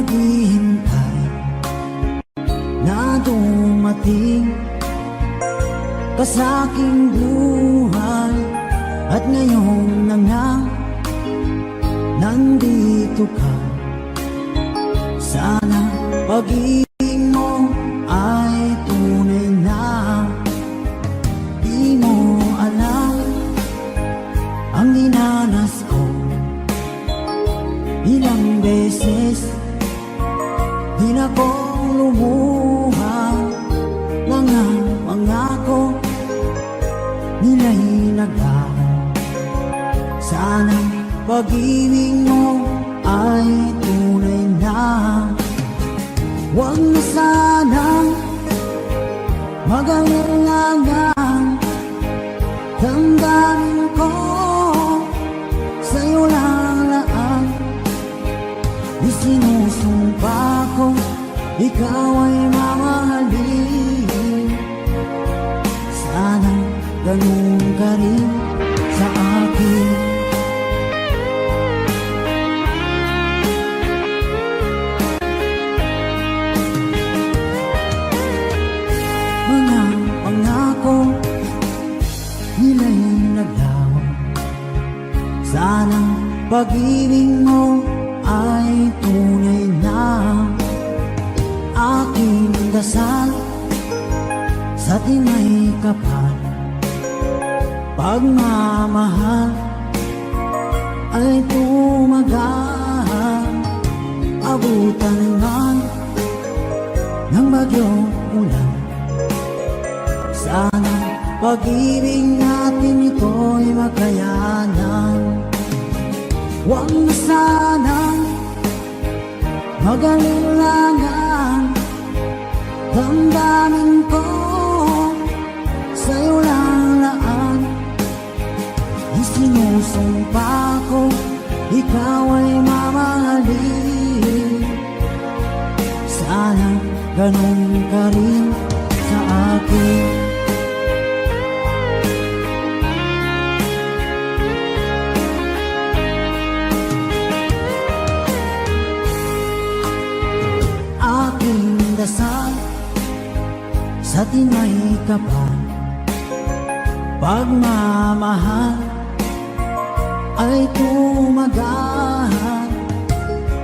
naghihintay na dumating ka sa aking buhay. At ngayon na nga nandito ka. Sana pag-ibig mo ay tunay na. Di mo alam ang dinanas ko. Ilang beses di na ko lumuha. Mga pangako nila'y naglaho. Sana pag-ibig mo ay tunay na. Huwag na sanang mag-alangan. Damdamin ko sa'yo lang laan. Isinusumpa ko ikaw ay mamahalin. Sana ganun ka rin sa akin. Mga pangako nila'y naglaho. Sana pag-ibig mo ay tunay na. Aking dasal sa tinay kapal, pagmamahal ay tumagal. Abutan man ng bagyong ulan. Sana pag-ibig natin ito'y makayanan. Huwag na sanang mag-alinlangan. Damdamin ko sa'yo lang laan. Isinusumpa ko ikaw ay mamahalin. Sana ganun ka rin sa akin. Aking dasal sa tinay kapal, pagmamahal ay tumagal.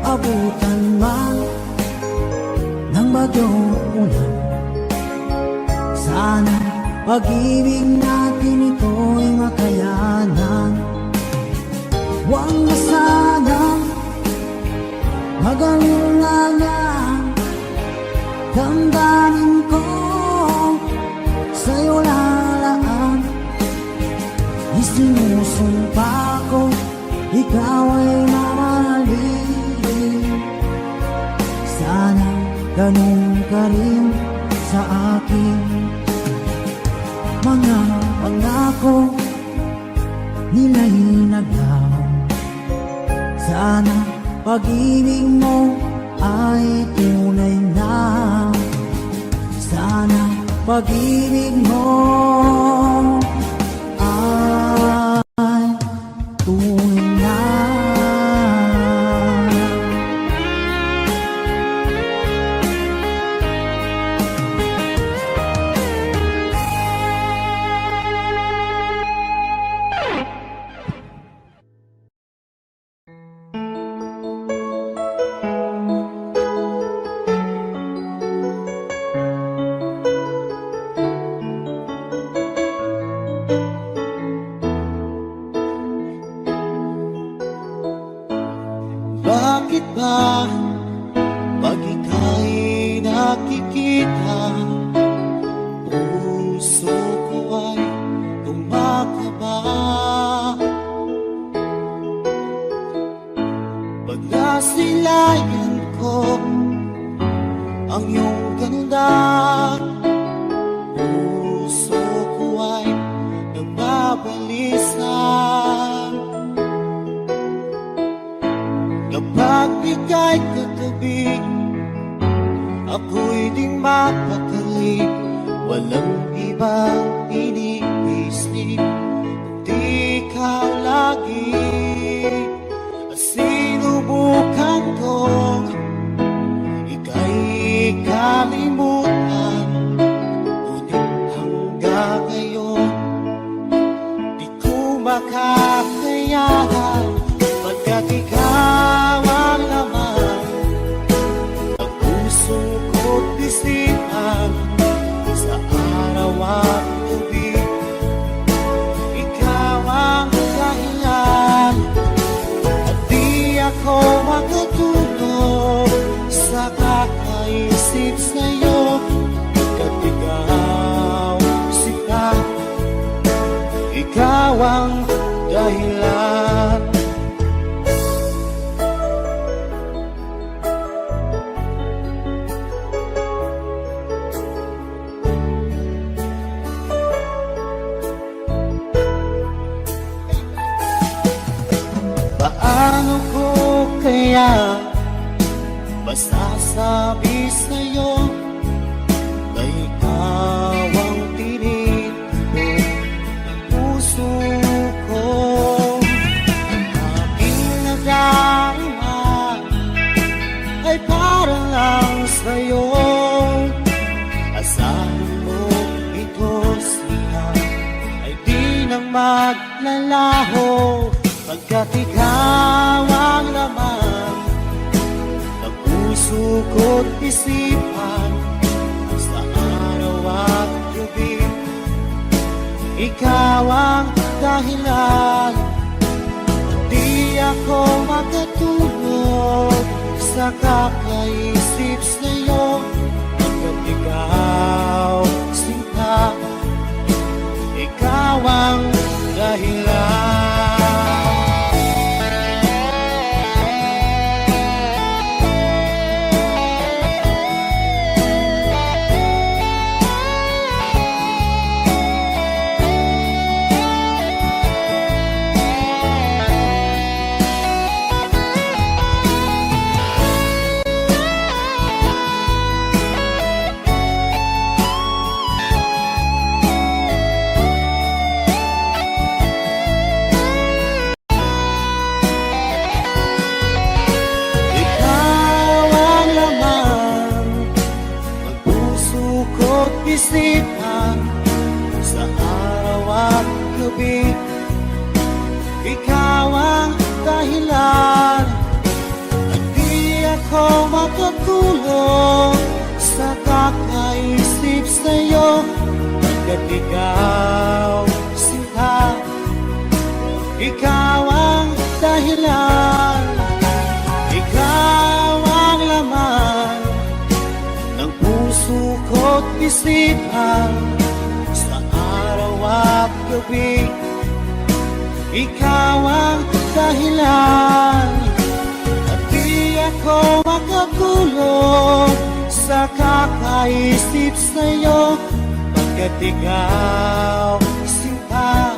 Abutan man ng bagyong ulan. Sana pag-ibig natin ito'y makayanan. Huwag na sanang mag-alinlangan. Damdamin ko sa'yo lalaan. Isinusumpa ko ikaw ay mamahalin. Sana ganun ka rin sa akin. Mga pangako nila'y naglaho. Sana pag-ibig mo ay tunay na. Sana pag-ibig mo ay tunay na. Bakit ba pag ika'y nakikita, puso ko ay kumakaba? Pag nasilayan ko ang iyong ganda, puso ko ay nagbabalisa. Kapag ika'y katabi, ako'y di mapakali. Walang ibang iniisip kundi ikaw lagi. At sinubukan kong dahilan. Paano ko kaya masasabi sa'yo na ikaw ang tinitbo ng puso ko? Ang aking nadarama ay para lang sa'yo. Asahan mo ito siya ay di na maglalaho, pagkat ikaw ang laman ng puso ko't isipan. Sa araw at gabi, ikaw ang dahilan. Di ako makatulog sa kakaisip sa'yo, pagkat ikaw, sinta, ikaw ang dahilan. Isipan sa araw at gabi, ikaw ang dahilan. At di ako makatulog sa kakaisip sa'yo, pagkat ikaw, sinta, ikaw ang dahilan. Ikaw ang laman ng puso ko't isipan sa araw at gabi, ikaw ang dahilan. At di ako makatulog sa kakaisip sa'yo, pagkat ikaw, sinta,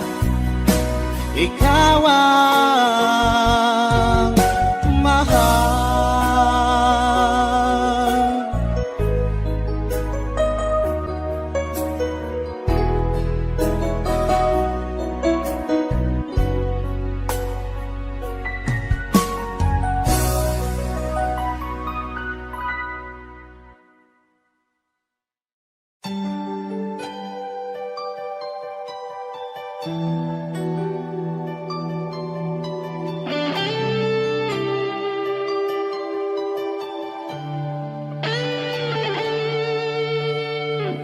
ikaw ang mahal.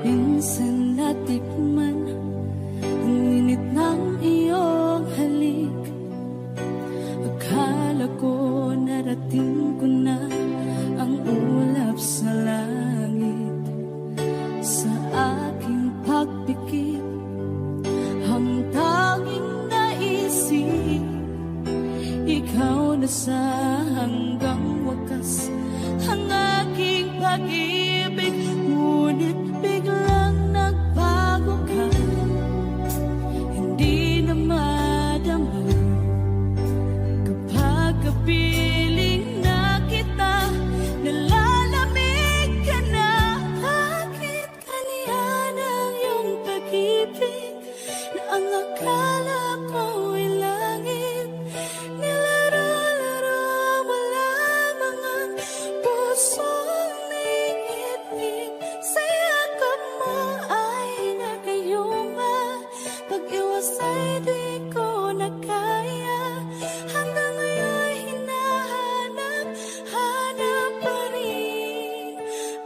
Minsan natikman ang init ng iyong halik. Akala ko narating ko na ang ulap sa langit. Sa aking pagpikit, ang tanging naisip, ikaw na sa hanggang wakas ang aking pag-ibig. Ngunit biglang nagbago ka, hindi na madama kapag kapiling na kita, nalalamig ka na. Bakit kaniyan ang iyong pag-ibig na ang akala ko ay langit? Nilaro-laro mo lamang ang pusong niigit-ngit. Sa yakap mo ay nagayuma, pag-iwas ay di ko na kaya. Hanggang ngayon hinahanap pa rin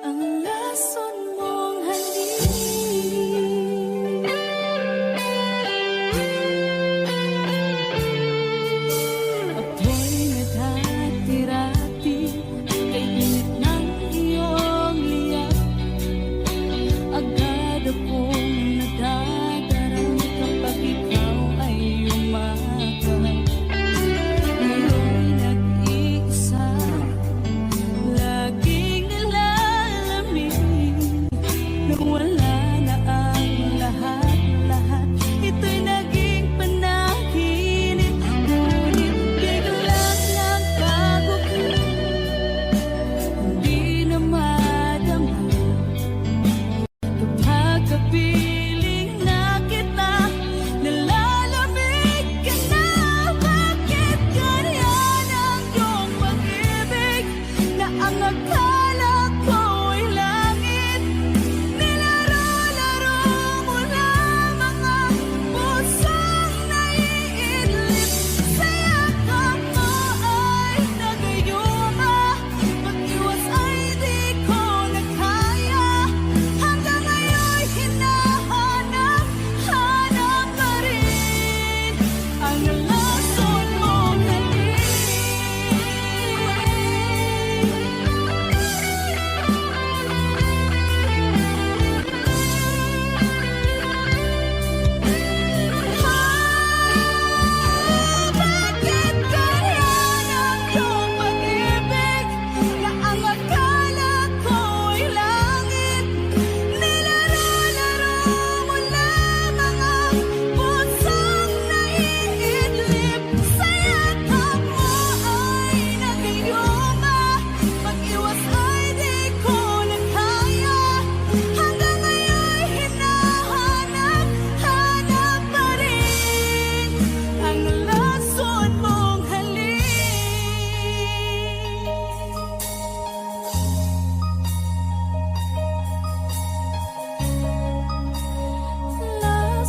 ang lason mong halik.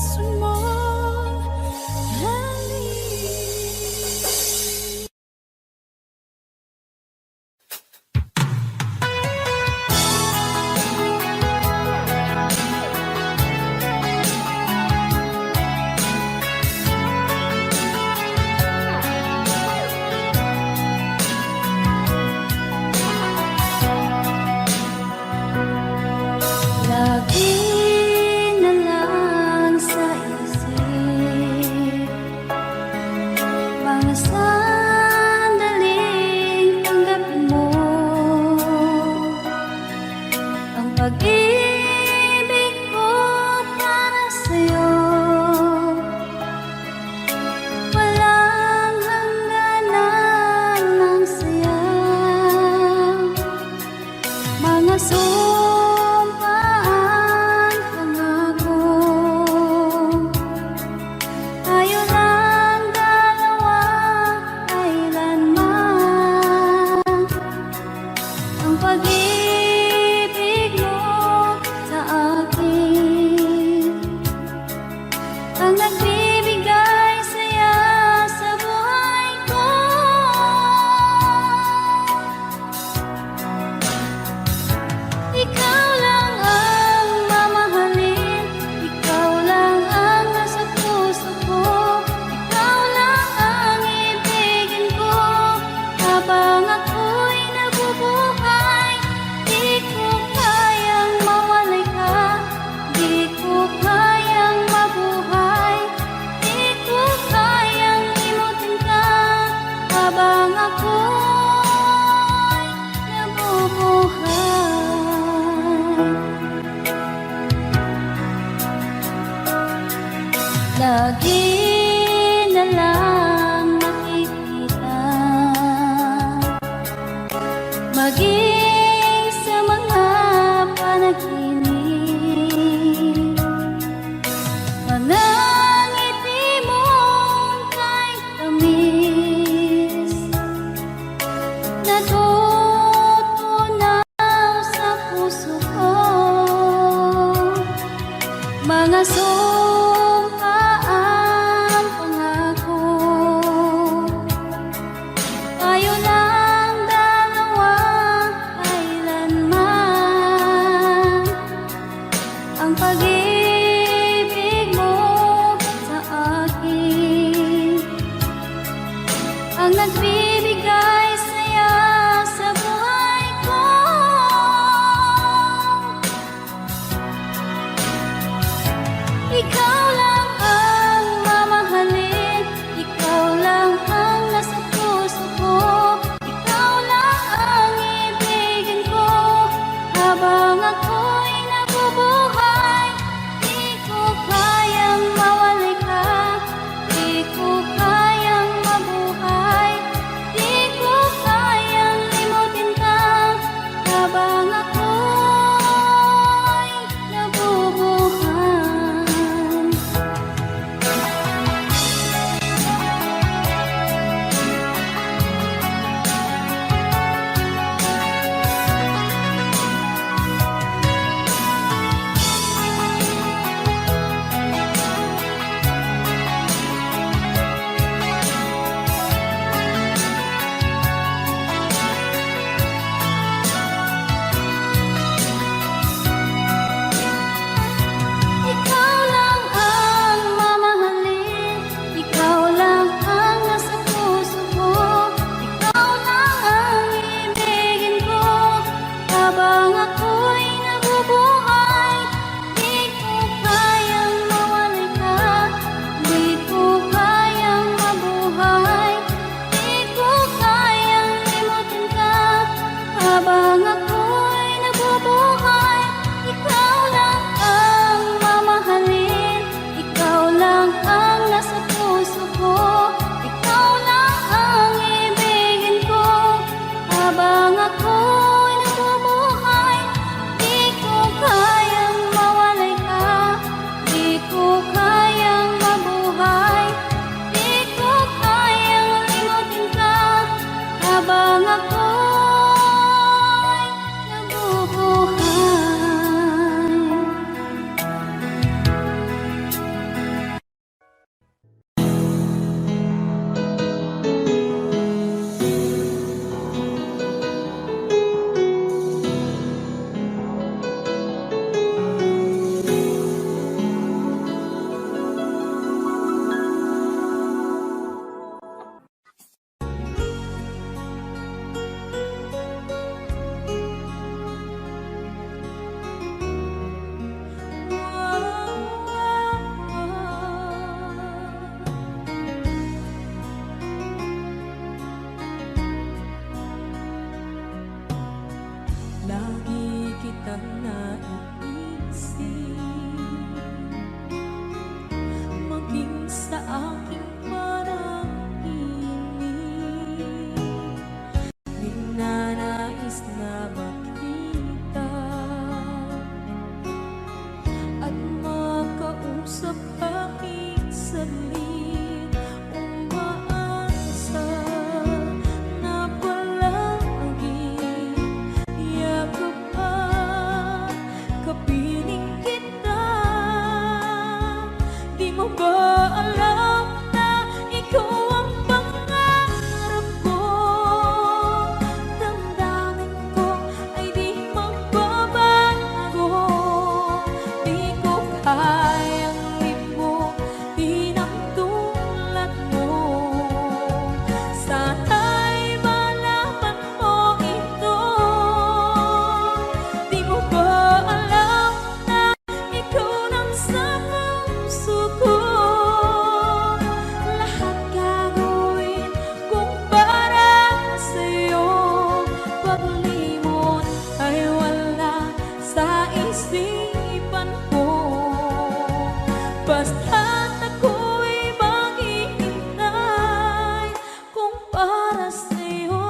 lason mong halik. Lagi na lang sa isip mga sandaling tanggapin mo ang pag-ibig ko para sa'yo. Walang hangganan ng saya, mga sumpaan, pangako. Tayo lang dalawa, kailanman. Ang pag-ibig mo sa akin ang nagbibigay saya sa buhay ko. Ikaw lang ang mamahalin, ikaw lang ang nasa puso ko, ikaw lang ang ibigin ko habang ako'y nabubuhay. Di ko kayang mawalay ka, di ko kayang mabuhay, di ko kayang limutin ka habang ako'y nabubuhay. Lagi na lang makikita, maging sa mga panaginip, mga ngiti mong kahit tamis, natutunaw sa puso ko. Mga sumpaan, pangako. Tayo lang dalawa, kailanman. Ang pag-ibig mo sa akin ang nagbibigay saya sa buhay ko. Ikaw lang ang mamahalin, ikaw lang ang nasa puso ko, ikaw lang ang ibigin ko habang ako'y nabubuhay. Di ko kayang mawalay ka, di ko kayang mabuhay, di ko kayang limutin ka habang ako'y nabubuhay. kayang limutin ang tulad mo. Sana'y malaman mo ito. Di mo ba alam na ikaw lang sa puso ko? Lahat gagawin kung para sa'yo. Paglimot ay wala sa isipan ko. Basta't ako'y maghihintay kung para sa'yo.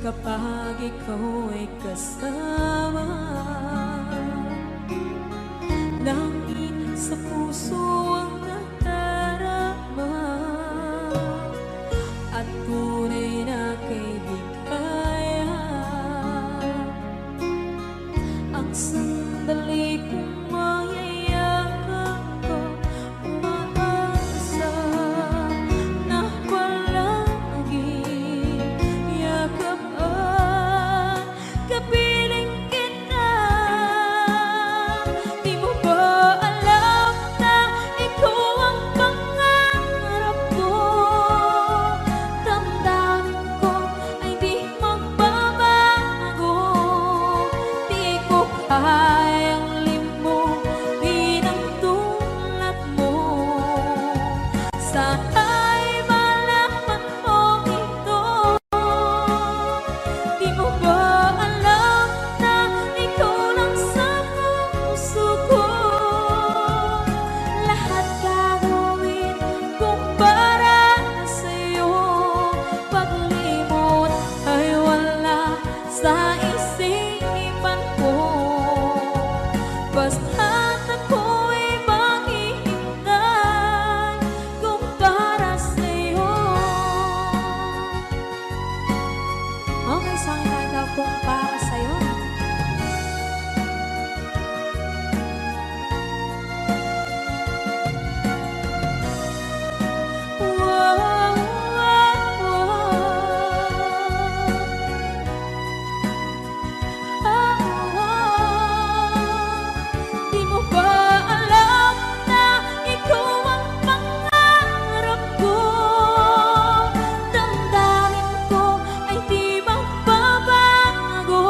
Kapag ikaw ay kasama, langit sa puso ang nadarama, at tunay na kaibigan. Ang sandali kong mayayakap ko, umaasa na palaging yakap at kapiling kita. Di mo ba alam na ikaw ang pangarap ko? Damdamin ko ay di magbabago. Di ko kayang limutin ang tulad mo. Sana'y malaman mo ito. Di mo ba alam na ikaw lang sa puso ko? Lahat gagawin kung para sa'yo. Paglimot ay wala sa isipan ko. Basta't ako'y maghihintay kung para sa'yo. Okay, saan tayo kung para sa'yo? Wow, wow, Di mo ba alam na ikaw ang pangarap ko? Damdamin ko ay di magbabago.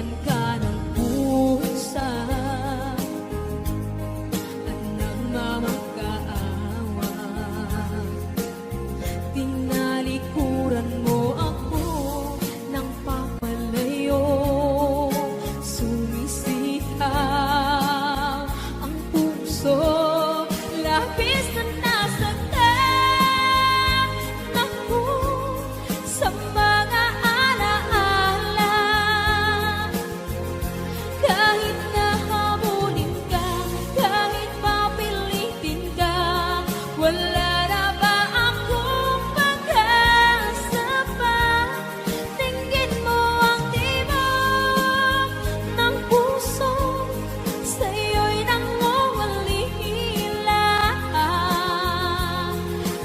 Sinakyan ka ng pusa at nagmamakaawa. Tinalikuran mo ako ng papalayo. Sumisihaw ang puso, labis na nasaktan ako sa mga alaala. Kahit nahabulin ka, kahit papilitin ka, wala na ba akong pag-asa pa? Tingin mo ang tibok ng puso, sa'yo'y nangungulila.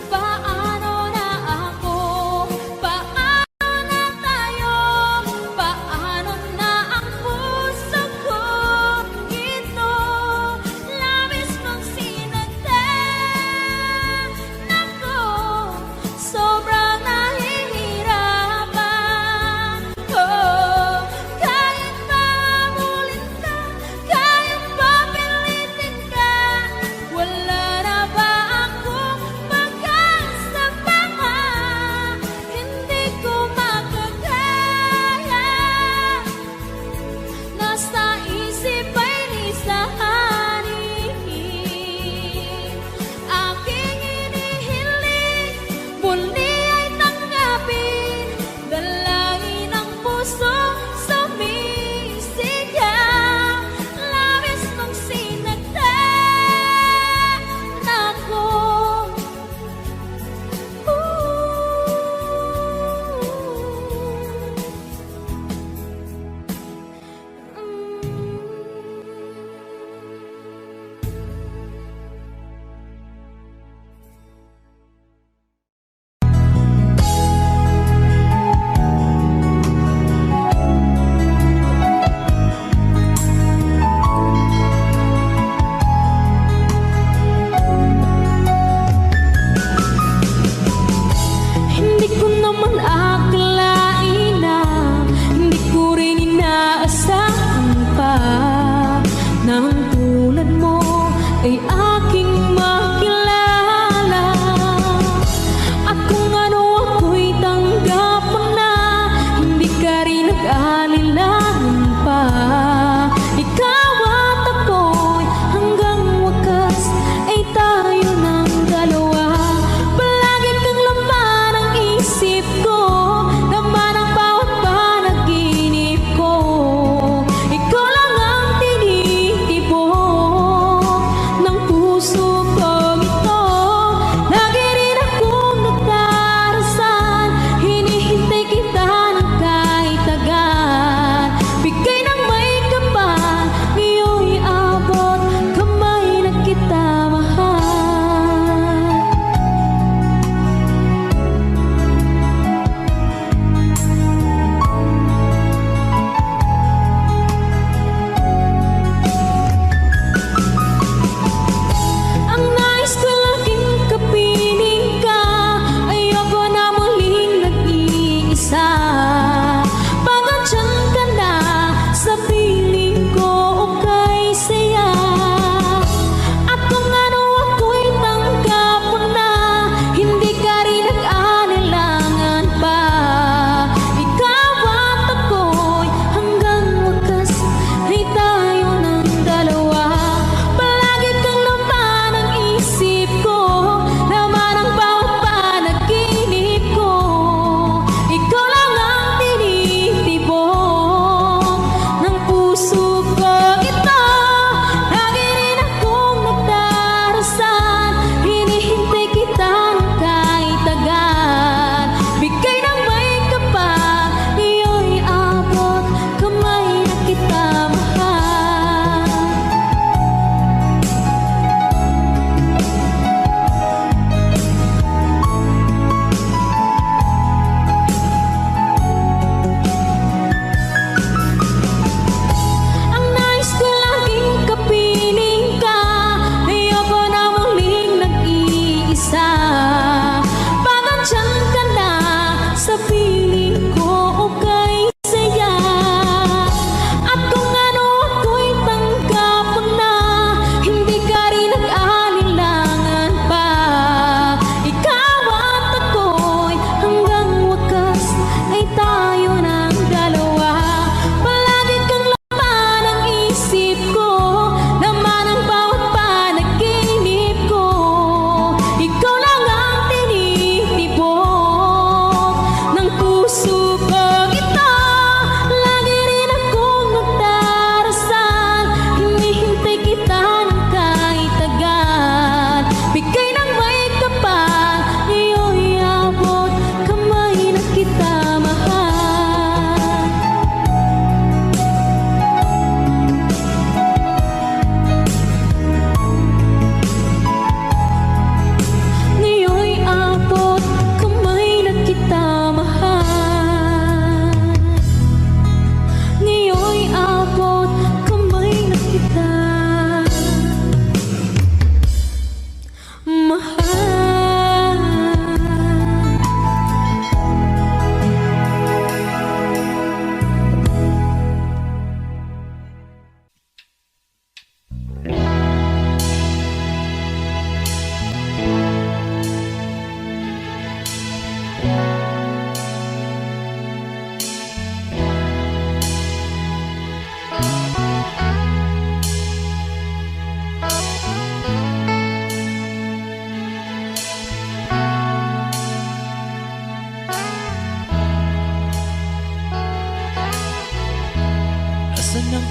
Paano na ako? Paano na tayo? Paano na ang puso kong ito? Labis mong sinaktan ako, sobrang nahihirapan. Oh, kahit mahabulin ka, kahit papilitin ka, wala na ba akong pag-asa pa? Hindi ko makakaya, nasa isip ay lisanin. Aking inihiling, muli ay tanggapin, dalangin ang puso sumisigaw. Labis mong sinaktan ako. Hindi ko naman akalain na, hindi ko rin inaasahan pa na ang tulad mo ay aking makilala. At kung ano ako'y tanggap mo na, hindi ka rin nag-alilangan pa. Ikaw at ako'y hanggang wakas ay tayo ng dalawa. Palagi kang laman ng isip ko, laman ang bawat panaginip ko. Ikaw lang ang tinitibok ng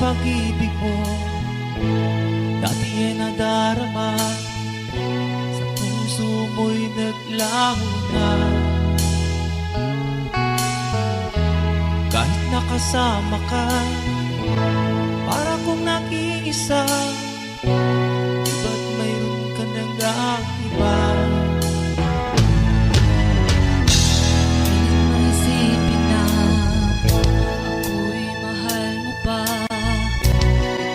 pag-ibig mo dati ay nadarama, sa puso mo'y naglaho na. Kahit nakasama ka, para kong nag-iisa, ba't mayroon ka nang iba? Isipin na ako'y mahal mo pa,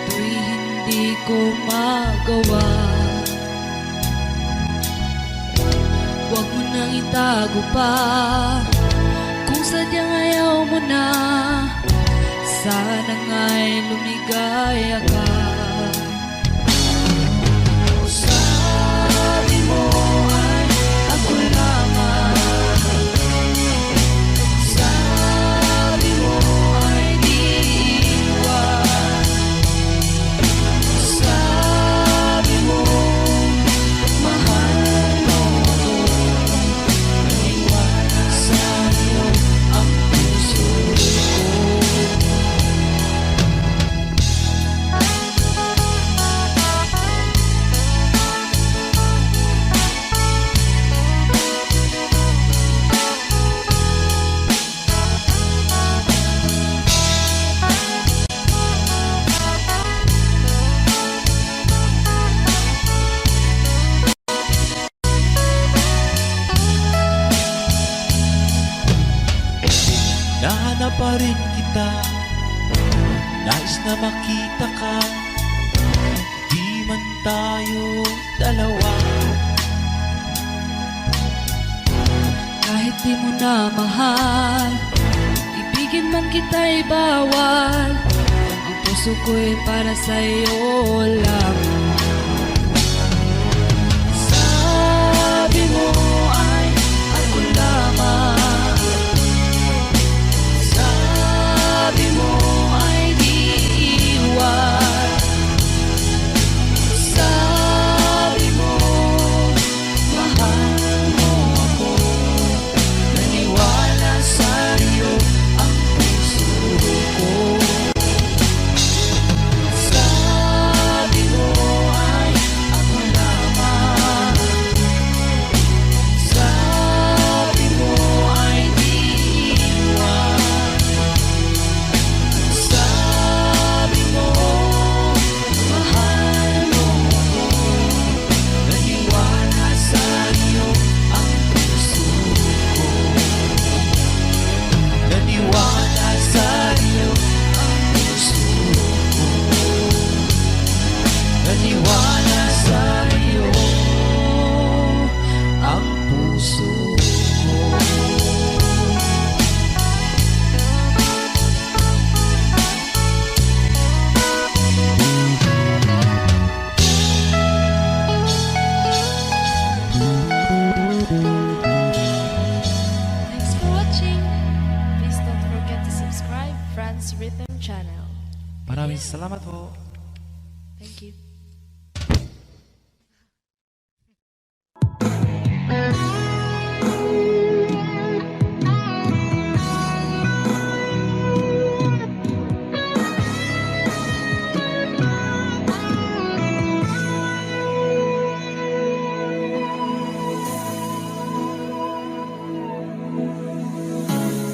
ito'y hindi ko magawa. Huwag mo nang itago pa, kung sadyang ayaw mo na, sana nga'y lumigaya ka. Sabi mo ay ako lamang, sabi mo ay di iwan, sabi mo mahal mo ako, naniwala sa'yo ang puso ko. Nahanap pa rin kita, nais na makita ka, di man tayo dalawa. Kahit di mo na mahal, ibigin man kita'y bawal, ang puso ko'y para sa'yo lang. Sabi mo ay ako lamang, sabi mo ay di iwan, sabi mo mahal mo ako, naniwala sa'yo ang puso ko. Sabi mo ay ako lamang, sabi mo ay di iwan, sabi mo mahal mo ako, naniwala sa'yo ang puso ko. Naniwala sa'yo ang puso ko, naniwala sa'yo ang puso ko. Thanks for watching. Please don't forget to subscribe Franz Rhythm Channel. Maraming salamat po. Thank you.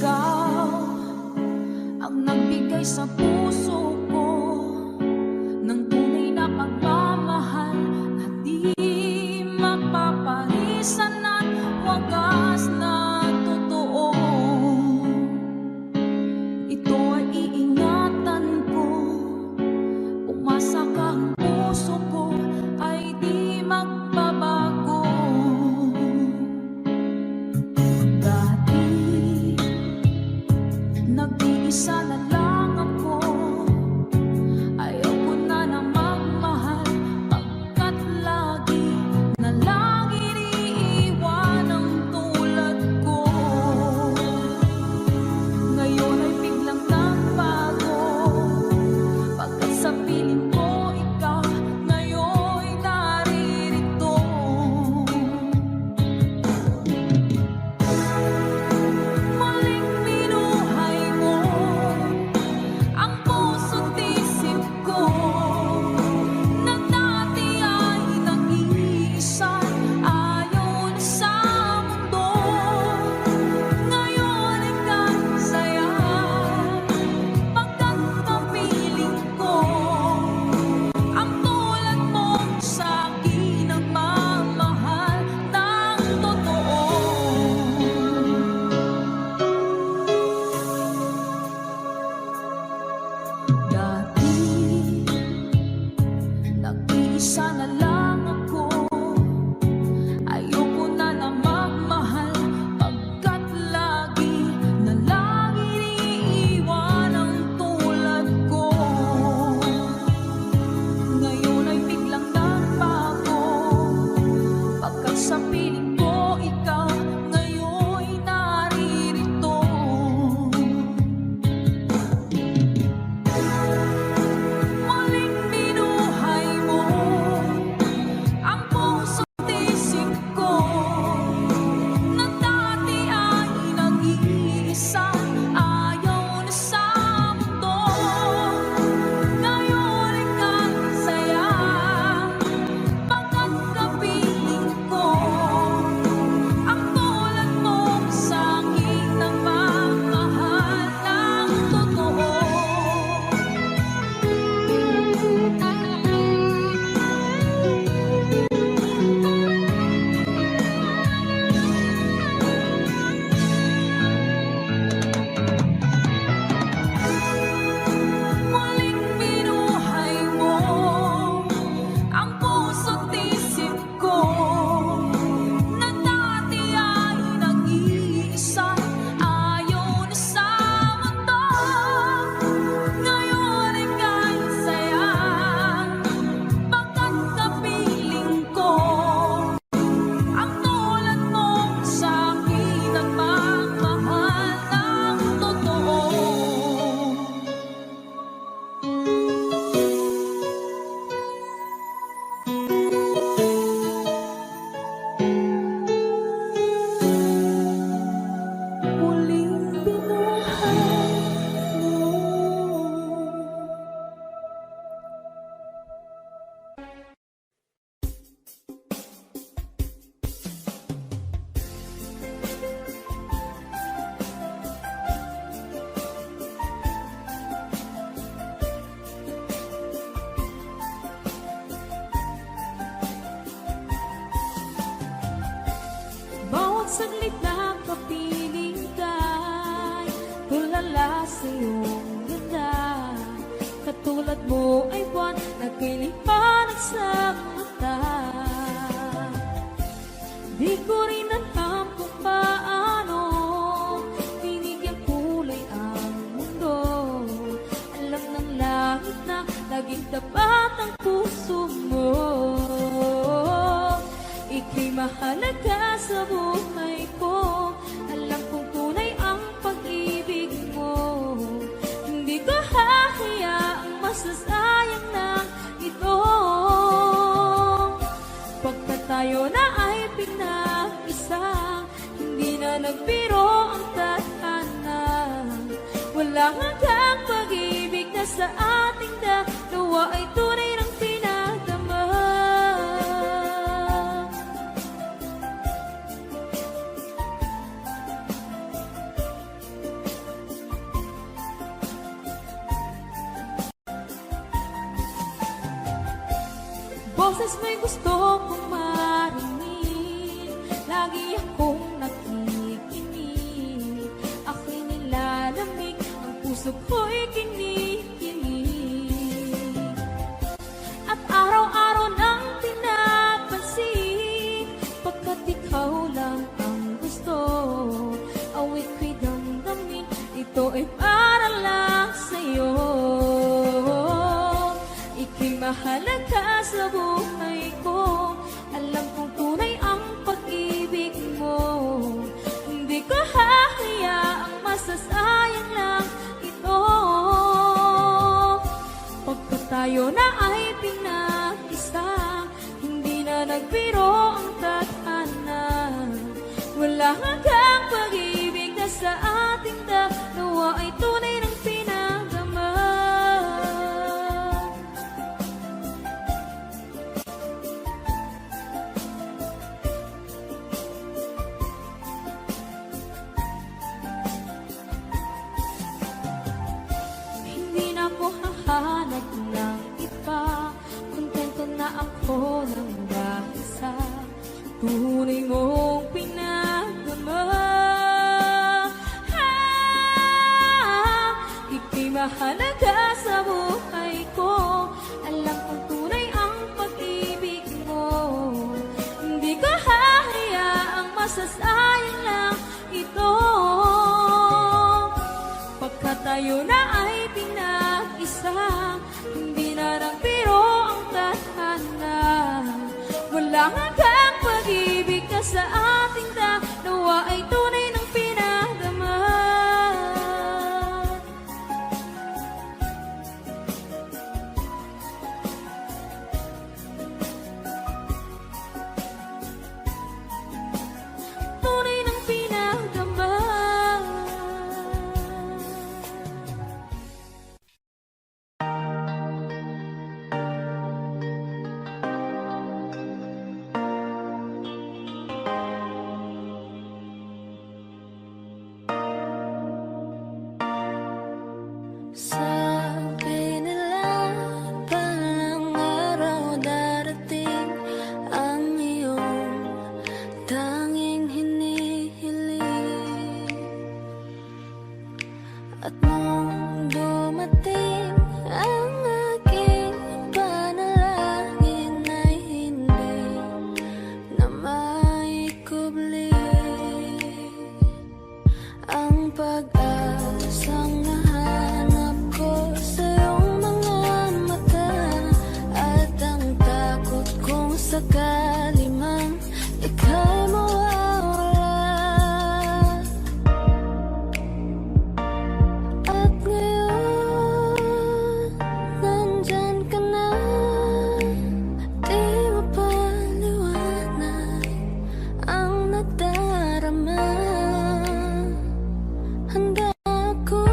Ikaw ang nagbigay sa puso ko ng tunay na pagmamahal na di mapaparisan at wagas na totoo. Ito ay iingatan ko, umasa ka ang puso ko ay di magbabago. Dati nag-iisa na lang ako, ayaw ko na na magmahal, pagkat lagi na lang iniiwan ang tulad ko. Ngayon ay biglang nagbago, pagkat sa piling ko ikaw ngayon naririto. Maling binuhay mo ko ay buwan na kay liwanag sa mata. Di ko rin alam kung paano binigyan kulay ang mundo. Alam ng langit na laging tapat ang puso mo. Ika'y mahalaga sa buhay ko. Alam kong tunay ang pag-ibig mo. Hindi ko hahayaang masasayang na ito. Pagkat tayo na ay pinag-isa, hindi na nagbiro ang tadhana. Walang hanggang pag-ibig na sa ating dalawa ay tunay ng pinagdama. Boses mo'y gusto kong marinig, lagi akong nakikinig. Ako'y nilalamig, ang puso ko'y kinikinig. At araw-araw nang pinapansin, pagkat ikaw lang ang gusto. Awit ko'y damdamin, ito ay para lang sa'yo. Ika'y mahalaga sa buhay ko. Alam kong tunay ang pag-ibig mo. Hindi ko hahayaang masasayang lang ito. Pagkat tayo na ay pinag-isa, hindi na nagbiro ang tadhana. Wala hanggang pag-ibig na sa ating dalawa ay tunay ng pinagdama. Hindi na ako hahanap ng iba, kontento na ako ng dahil sa tunay mong pinagdama. Ika'y mahalaga sa buhay ko. Alam kong tunay ang pag-ibig mo. Hindi ko hahayaang masasayang lang ito. Pagkat tayo na ay pinag-isa, hindi na nagbiro ang tadhana. Wala hanggang pag-ibig na sa ating dalawa ay tunay ng pinagdama. Tunay ng pinagdama. Sabi nila palang araw darating ang iyong tanging hinihiling. At nung dumating ang aking panalangin ay hindi na maikubli ang pag-asang nahanap ko sa iyong mga mata, at ang takot kong sakali mang ika'y mawawala. At ngayon, nandyan ka na, di mapaliwanag ang nadarama. Handa ako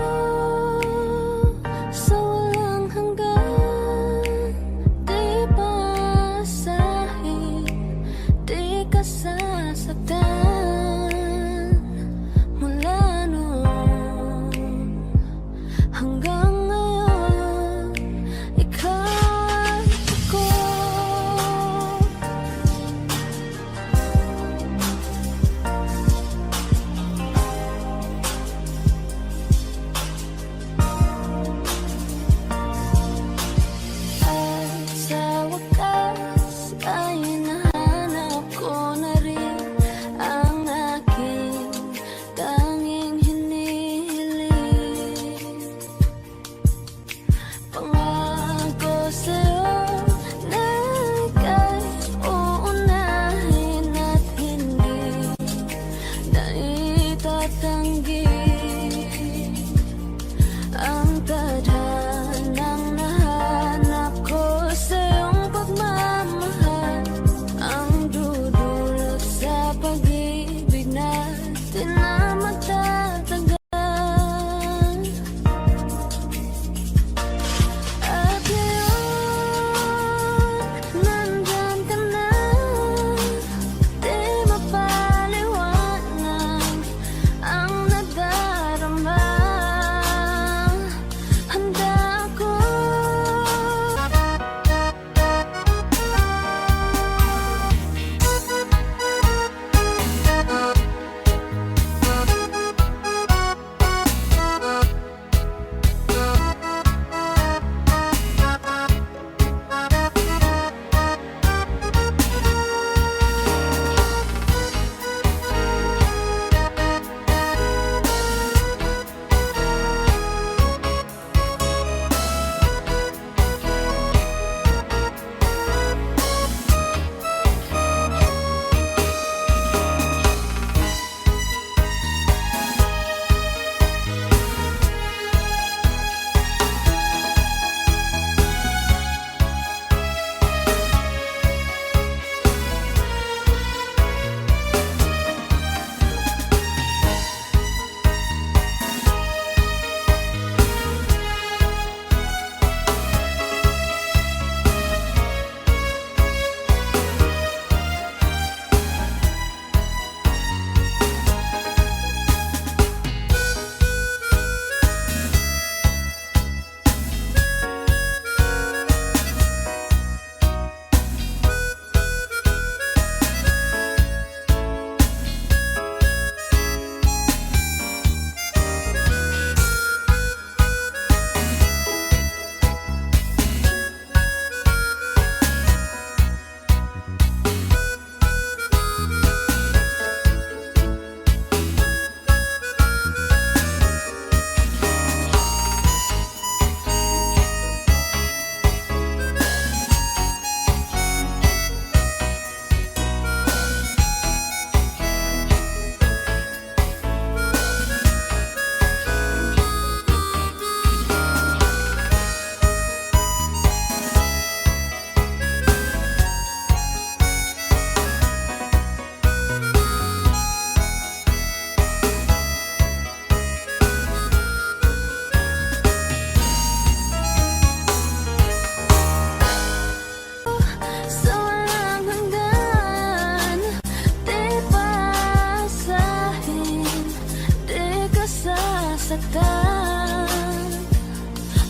nasaktan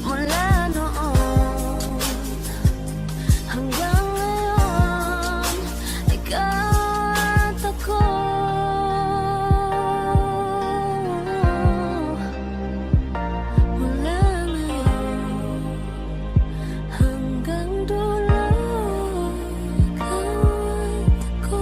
mula noon hanggang ngayon. Ikaw at ako, mula ngayon hanggang dulo. Ikaw at ako.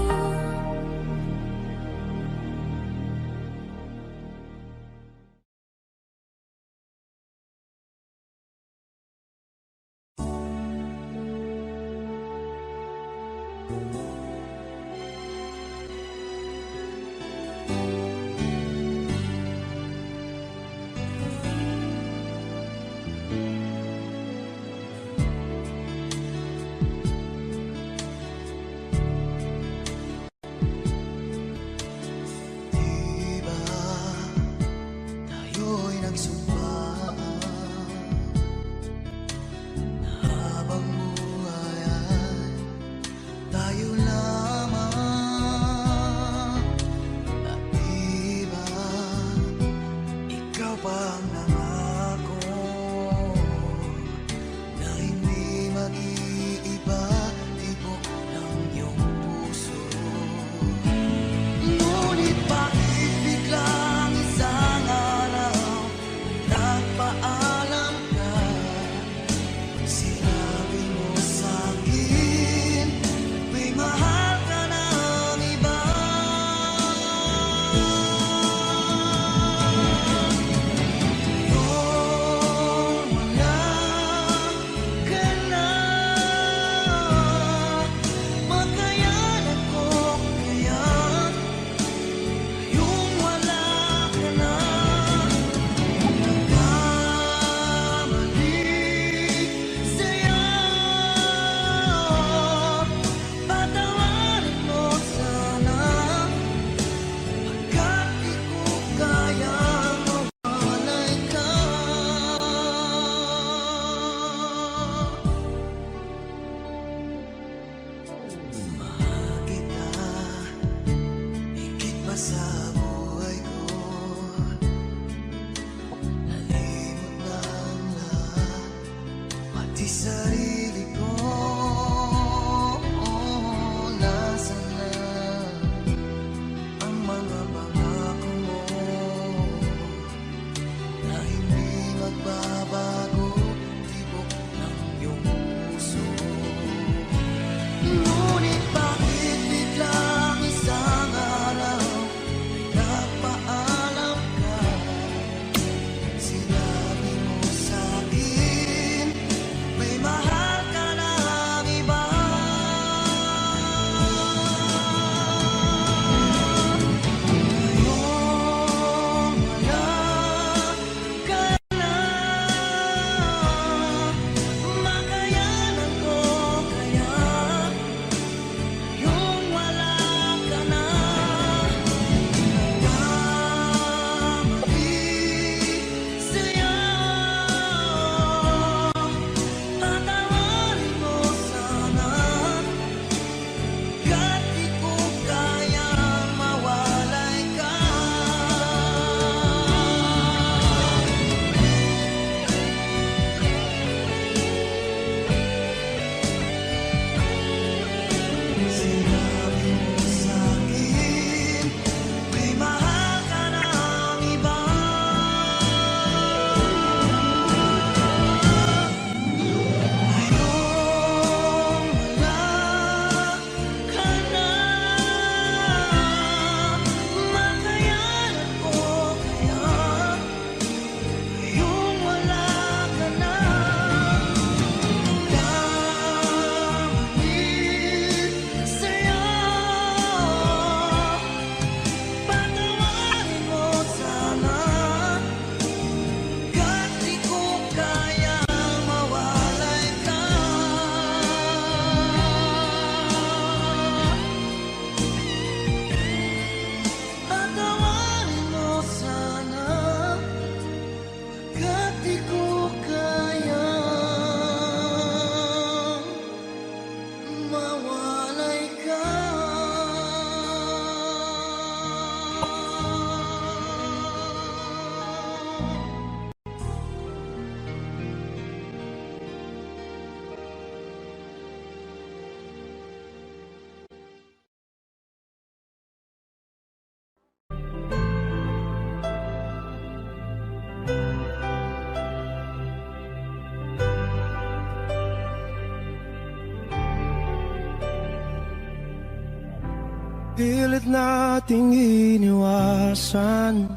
Pilit nating iniwasan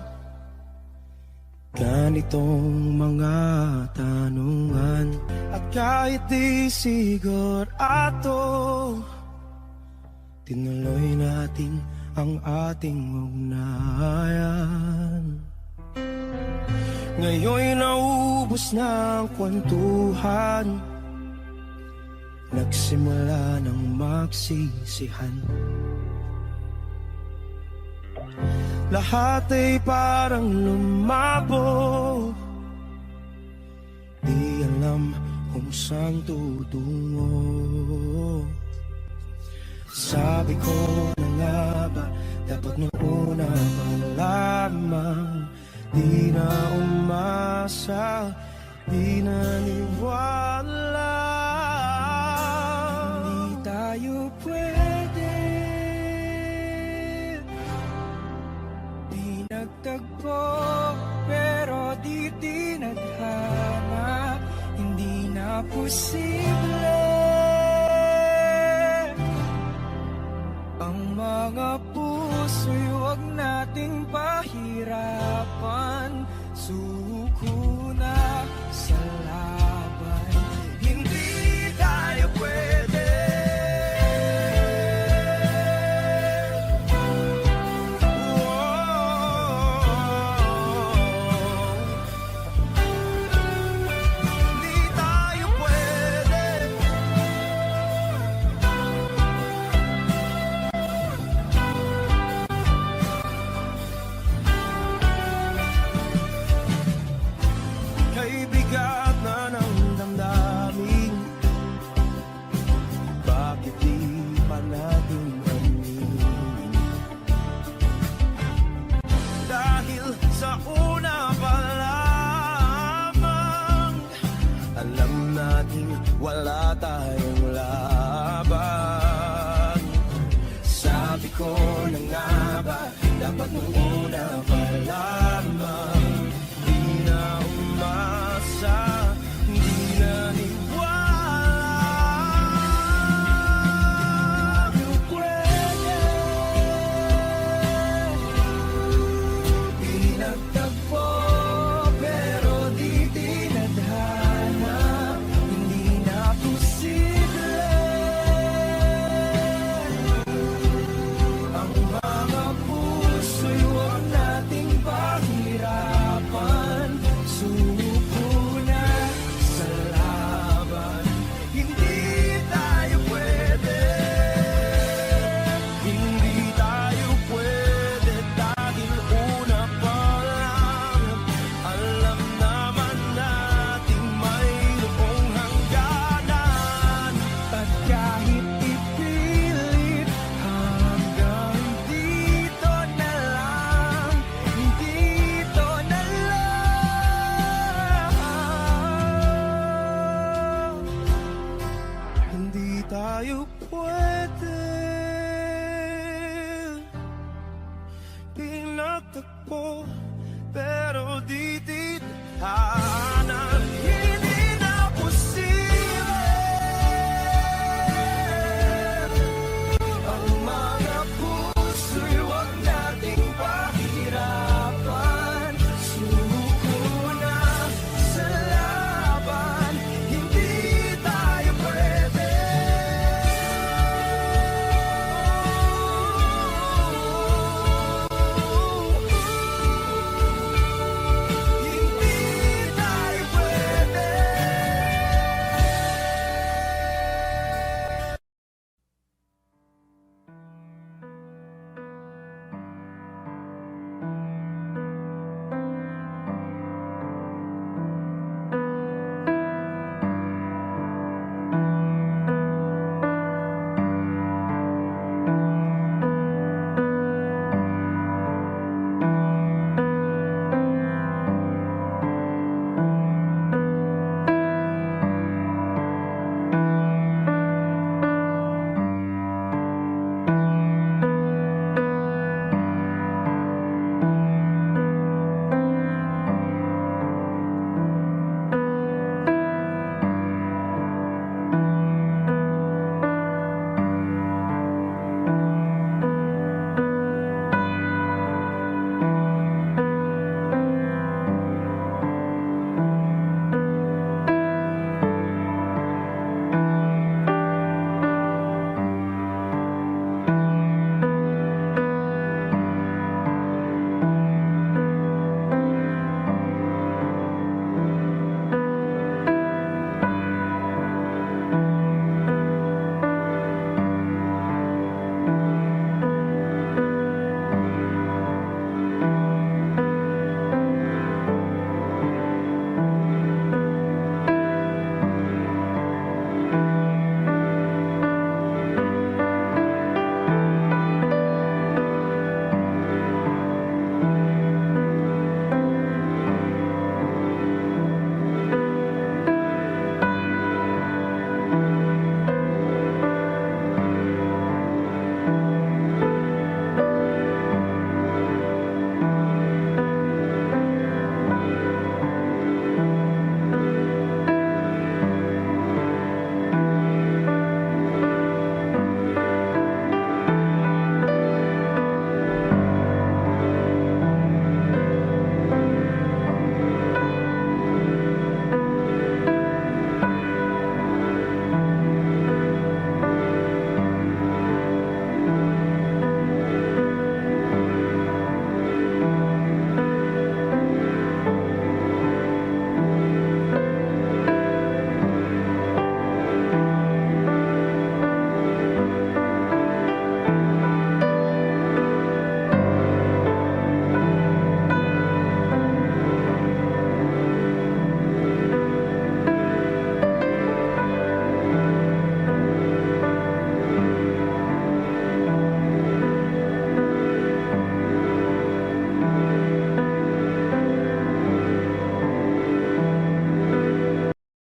ganitong mga tanungan. At kahit di sigurado, tinuloy natin ang ating ugnayan. Ngayon'y naubos na ang kwentuhan, nagsimula ng magsisihan. Lahat ay parang lumabo, di alam kung saan tutungo. Sabi ko na nga ba, dapat nung una pa lamang, di na umasa, di naniwala. Hindi tayo pwede, di nagtagpo, pero di tinadhana. Hindi na posible ang mga puso'y huwag nating pahirapan. Suko na sa laban, hindi tayo pwede. Hindi tayo pwede. Kay bigat na ng damdamin, bakit di pa natin aminin? Dahil sa una pa lamang, alam natin wala tayong laban. Sabi ko na nga ba, dapat nung una pa lamang, di na umasa, di naniwala. Di pwede, di nagtagpo, pero di tinadhana. Hindi na posible ang mga puso'y huwag nating pahirapan. Suko na sa laban, hindi tayo pwede. Hindi tayo pwede dahil una pa lang, alam naman nating mayroong hangganan. At kahit ipilit, hanggang dito na lang, dito na lang. Hindi tayo pwede, pinagtagpo, pero di tinadhana.